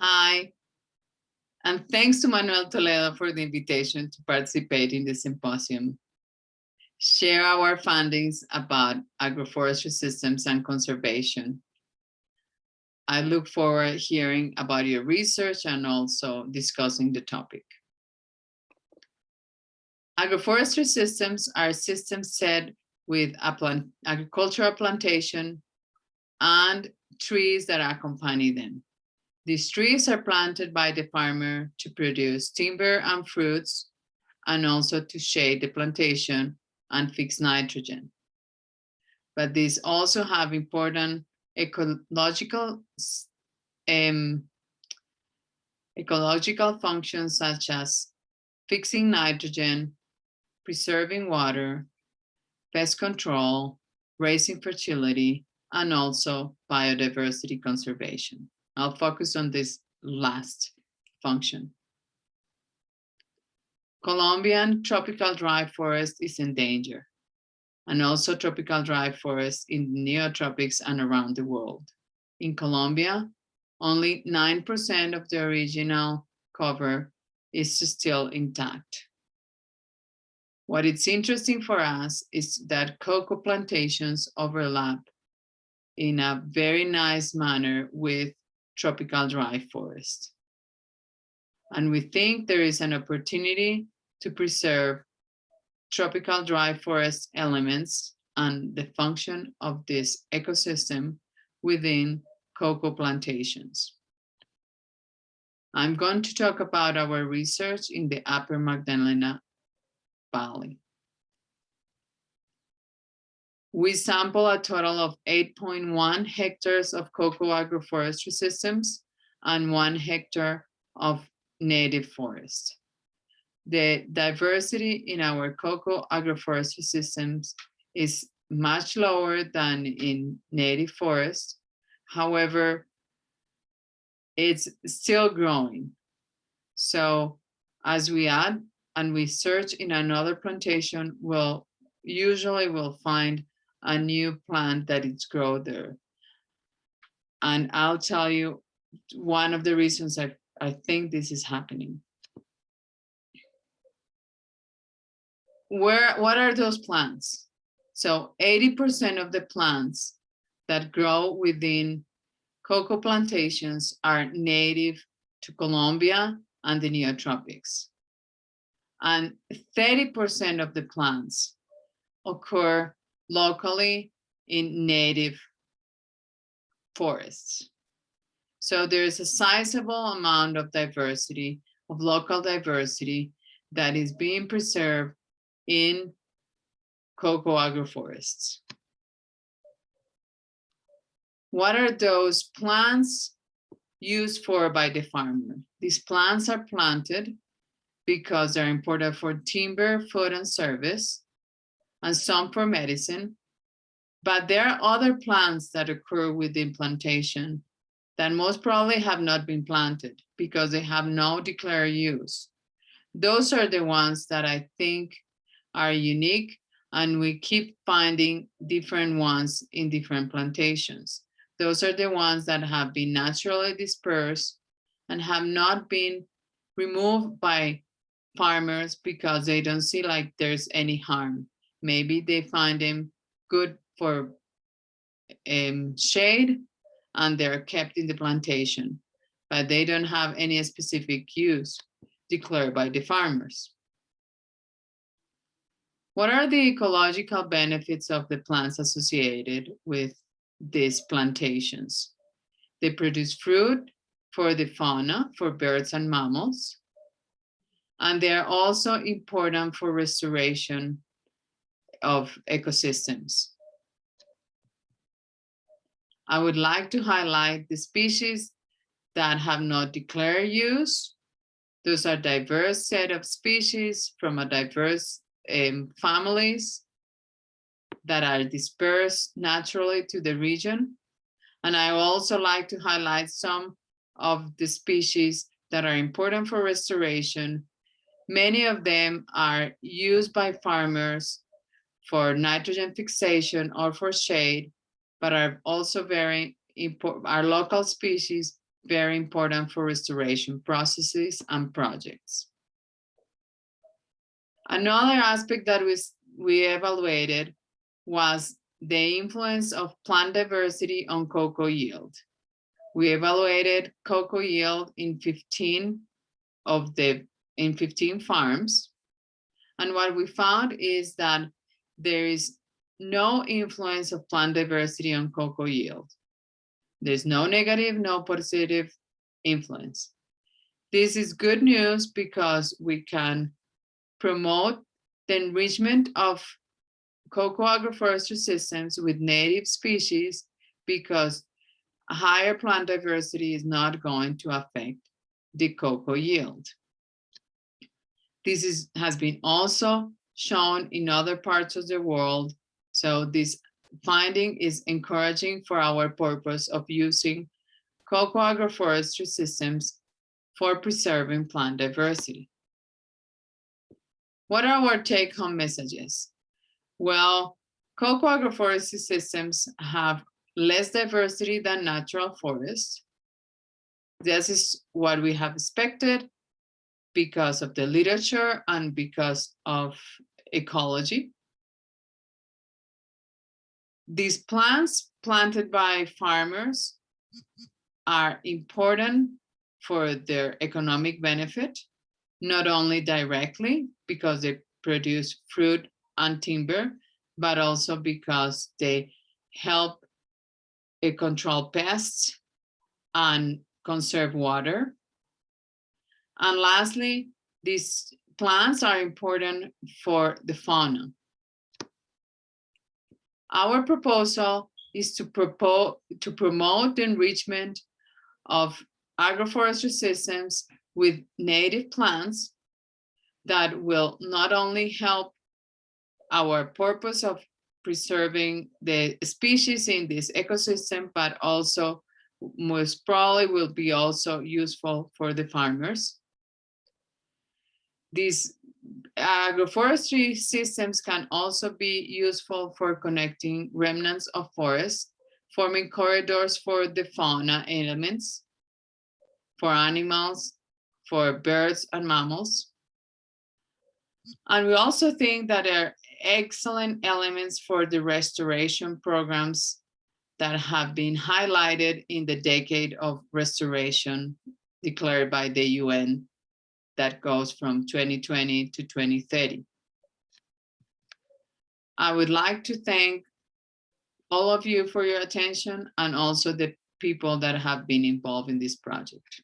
Hi, and thanks to Manuel Toledo for the invitation to participate in the symposium. Share our findings about agroforestry systems and conservation. I look forward to hearing about your research and also discussing the topic. Agroforestry systems are systems set with agricultural plantation and trees that accompany them. These trees are planted by the farmer to produce timber and fruits, and also to shade the plantation and fix nitrogen. But these also have important ecological functions such as fixing nitrogen, preserving water, pest control, raising fertility, and also biodiversity conservation. I'll focus on this last function. Colombian tropical dry forest is in danger, and also tropical dry forest in the neotropics and around the world. In Colombia, only 9% of the original cover is still intact. What is interesting for us is that cocoa plantations overlap in a very nice manner with tropical dry forest. And we think there is an opportunity to preserve tropical dry forest elements and the function of this ecosystem within cocoa plantations. I'm going to talk about our research in the Upper Magdalena Valley. We sample a total of 8.1 hectares of cocoa agroforestry systems and 1 hectare of native forest. The diversity in our cocoa agroforestry systems is much lower than in native forest. However, it's still growing. So as we add and we search in another plantation, we'll find a new plant that it's grown there. And I'll tell you one of the reasons I think this is happening. What are those plants? So 80% of the plants that grow within cocoa plantations are native to Colombia and the neotropics. And 30% of the plants occur locally in native forests. So there's a sizable amount of diversity, of local diversity, that is being preserved in cocoa agroforests. What are those plants used for by the farmer? These plants are planted because they're important for timber, food, and service, and some for medicine. But there are other plants that occur within plantation that most probably have not been planted because they have no declared use. Those are the ones that I think are unique, and we keep finding different ones in different plantations. Those are the ones that have been naturally dispersed and have not been removed by farmers because they don't see like there's any harm. Maybe they find them good for shade and they're kept in the plantation, but they don't have any specific use declared by the farmers. What are the ecological benefits of the plants associated with these plantations? They produce fruit for the fauna, for birds and mammals, and they are also important for restoration of ecosystems. I would like to highlight the species that have not declared use. Those are diverse set of species from a diverse families that are dispersed naturally to the region. And I also like to highlight some of the species that are important for restoration. Many of them are used by farmers for nitrogen fixation or for shade, but are also very important, are local species very important for restoration processes and projects. Another aspect that we evaluated was the influence of plant diversity on cocoa yield. We evaluated cocoa yield in 15 farms. And what we found is that there is no influence of plant diversity on cocoa yield. There's no negative, no positive influence. This is good news because we can promote the enrichment of cocoa agroforestry systems with native species, because higher plant diversity is not going to affect the cocoa yield. This has been also shown in other parts of the world. So this finding is encouraging for our purpose of using cocoa agroforestry systems for preserving plant diversity. What are our take-home messages? Well, cocoa agroforestry systems have less diversity than natural forests. This is what we have expected because of the literature and because of ecology. These plants planted by farmers are important for their economic benefit, not only directly because they produce fruit and timber, but also because they help control pests and conserve water. And lastly, these plants are important for the fauna. Our proposal is to promote the enrichment of agroforestry systems with native plants that will not only help our purpose of preserving the species in this ecosystem, but also most probably will be also useful for the farmers. These agroforestry systems can also be useful for connecting remnants of forests, forming corridors for the fauna elements, for animals, for birds and mammals. And we also think that there are excellent elements for the restoration programs that have been highlighted in the decade of restoration declared by the UN that goes from 2020 to 2030. I would like to thank all of you for your attention and also the people that have been involved in this project.